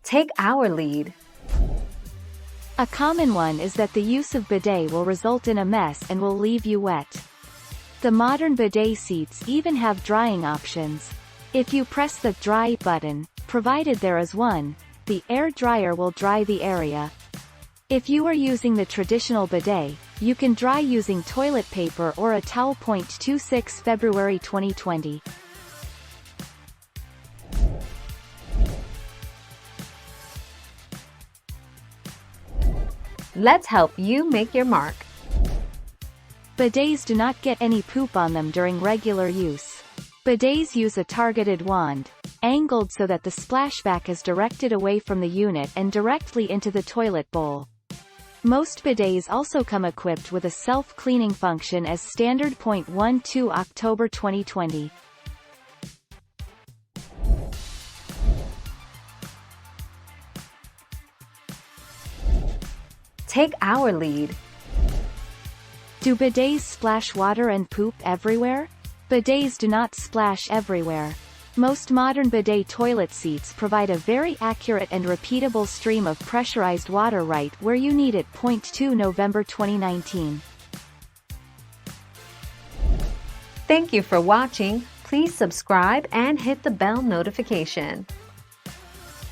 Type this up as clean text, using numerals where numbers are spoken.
Take our lead. A common one is that the use of bidet will result in a mess and will leave you wet. The modern bidet seats even have drying options. If you press the dry button, provided there is one, the air dryer will dry the area. If you are using the traditional bidet, you can dry using toilet paper or a towel. 26 February 2020. Let's help you make your mark. Bidets do not get any poop on them during regular use. Bidets use a targeted wand, angled so that the splashback is directed away from the unit and directly into the toilet bowl. Most bidets also come equipped with a self-cleaning function as standard. 12 October 2020. Take our lead. Do bidets splash water and poop everywhere? Bidets do not splash everywhere. Most modern bidet toilet seats provide a very accurate and repeatable stream of pressurized water right where you need it. 2 November 2019. Thank you for watching. Please subscribe and hit the bell notification.